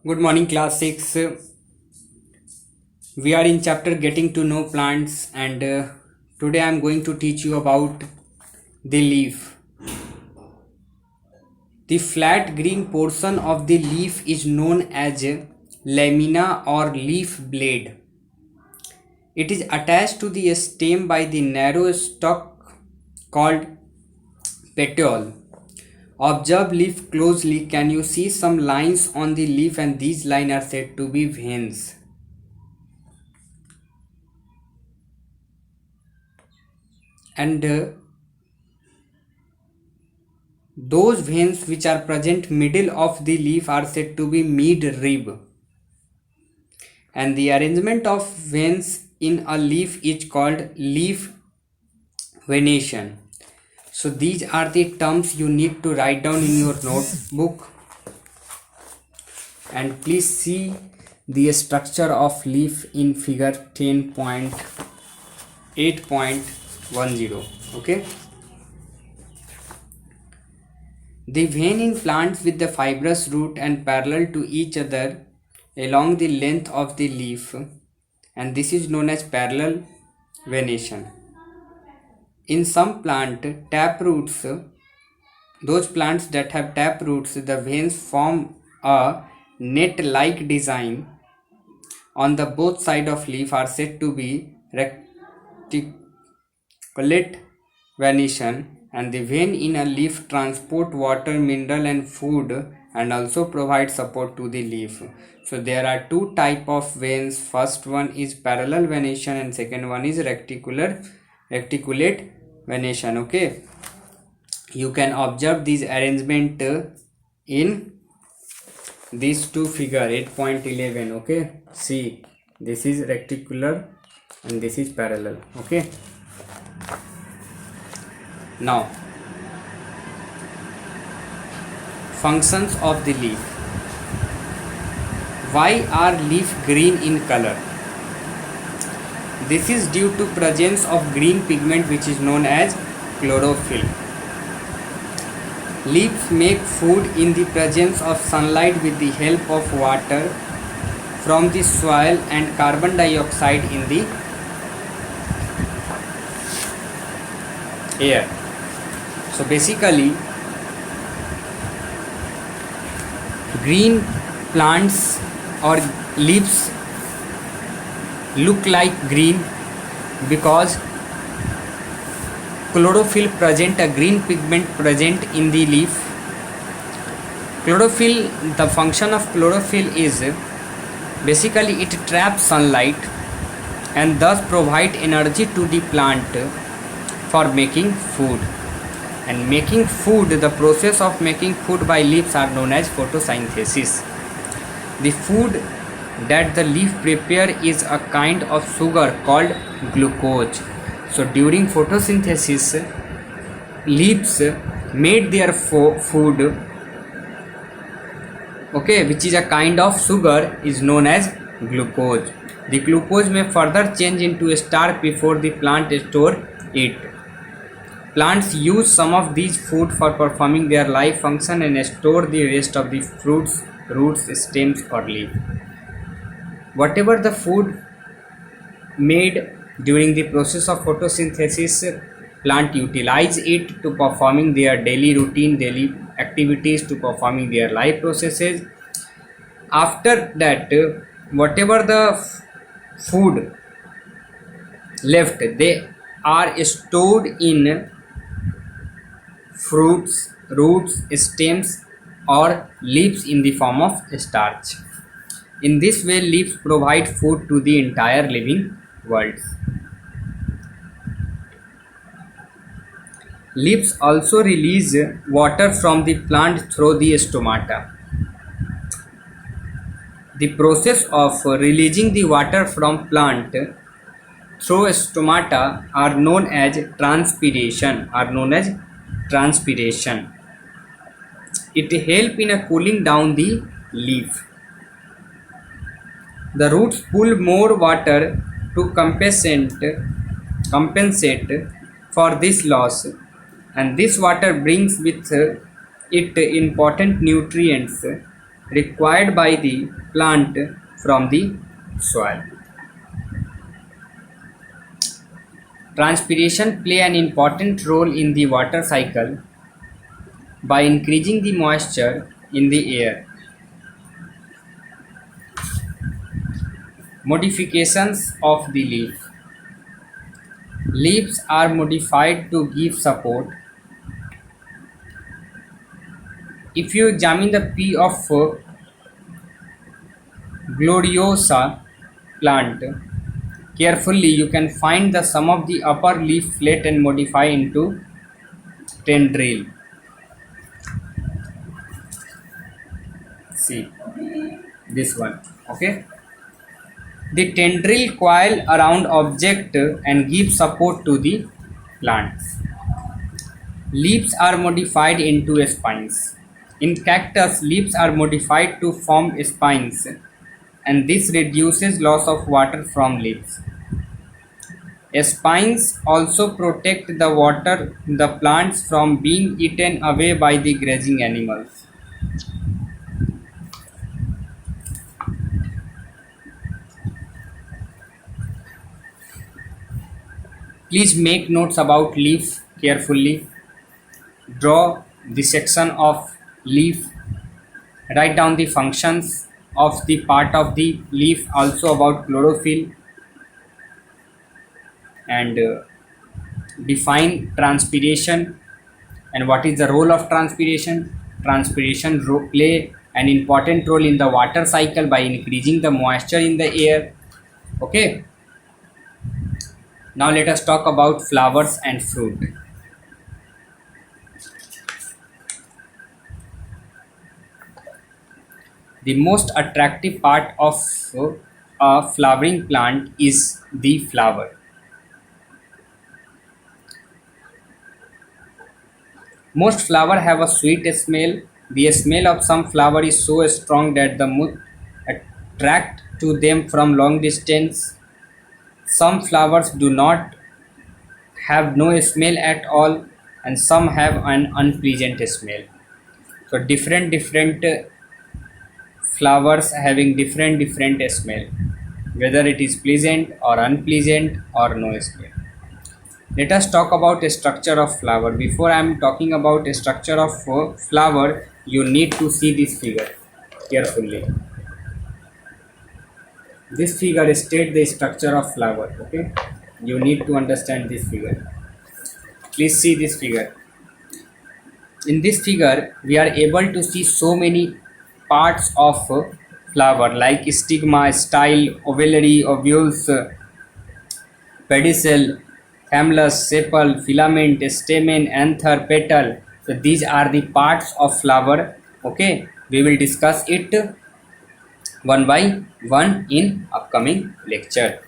Good morning, class 6. We are in chapter Getting to Know Plants, and today I am going to teach you about the leaf. The flat green portion of the leaf is known as lamina or leaf blade. It is attached to the stem by the narrow stalk called petiole. Observe leaf closely. Can you see some lines on the leaf, and these lines are said to be veins. And those veins which are present middle of the leaf are said to be midrib. And the arrangement of veins in a leaf is called leaf venation. So these are the terms you need to write down in your notebook. And please see the structure of leaf in figure 10.8.10. Okay. The vein in plants with the fibrous root and parallel to each other along the length of the leaf, and this is known as parallel venation. In some plant tap roots, those plants that have tap roots, the veins form a net-like design on the both side of leaf are said to be reticulate venation. And the vein in a leaf transport water, mineral and food, and also provide support to the leaf. So there are two type of veins. First one is parallel venation and second one is reticulate venation. Okay, you can observe this arrangement in these two figure 8.11. okay, see, this is reticular and this is parallel. Okay, now functions of the leaf. Why are leaf green in color? This is due to presence of green pigment which is known as chlorophyll. Leaves make food in the presence of sunlight with the help of water from the soil and carbon dioxide in the air. So basically green plants or leaves look like green because chlorophyll present, a green pigment present in the leaf. Chlorophyll, the function of chlorophyll is basically it traps sunlight and thus provide energy to the plant for making food. And making food, the process of making food by leaves are known as photosynthesis. The food that the leaf prepare is a kind of sugar called glucose. So during photosynthesis, leaves made their food, okay, which is a kind of sugar, is known as glucose. The glucose may further change into starch before the plant store it. Plants use some of these food for performing their life function and store the rest of the fruits, roots, stems or leaf. Whatever the food made during the process of photosynthesis, plant utilize it to performing their daily routine, daily activities, to performing their life processes. After that, whatever the food left, they are stored in fruits, roots, stems or leaves in the form of starch. In this way, leaves provide food to the entire living world. Leaves also release water from the plant through the stomata. The process of releasing the water from plant through stomata are known as transpiration. It helps in cooling down the leaf. The roots pull more water to compensate for this loss, and this water brings with it important nutrients required by the plant from the soil. Transpiration play an important role in the water cycle by increasing the moisture in the air. Modifications of the leaf. Leaves are modified to give support. If you examine the pea of gloriosa plant carefully, you can find the some of the upper leaf flat and modify into tendril. See this one, okay? The tendril coil around object and give support to the plants. Leaves are modified into spines. In cactus, leaves are modified to form spines, and this reduces loss of water from leaves. Spines also protect the plants from being eaten away by the grazing animals. Please make notes about leaf carefully. Draw the section of leaf. Write down the functions of the part of the leaf, also about chlorophyll, and define transpiration and what is the role of transpiration. Transpiration play an important role in the water cycle by increasing the moisture in the air. Okay, now let us talk about flowers and fruit. The most attractive part of a flowering plant is the flower. Most flowers have a sweet smell. The smell of some flower is so strong that the moth attract to them from long distance. Some flowers do not have no smell at all, and some have an unpleasant smell. So different flowers having different smell, whether it is pleasant or unpleasant or no smell. Let us talk about a structure of flower. Before I am talking about a structure of flower, you need to see this figure carefully. This figure states the structure of flower. Okay, you need to understand this figure. Please see this figure. In this figure, we are able to see so many parts of flower like stigma, style, ovary, ovules, pedicel, thymlus, sepal, filament, stamen, anther, petal. So these are the parts of flower. Okay, we will discuss it one by one in upcoming lecture.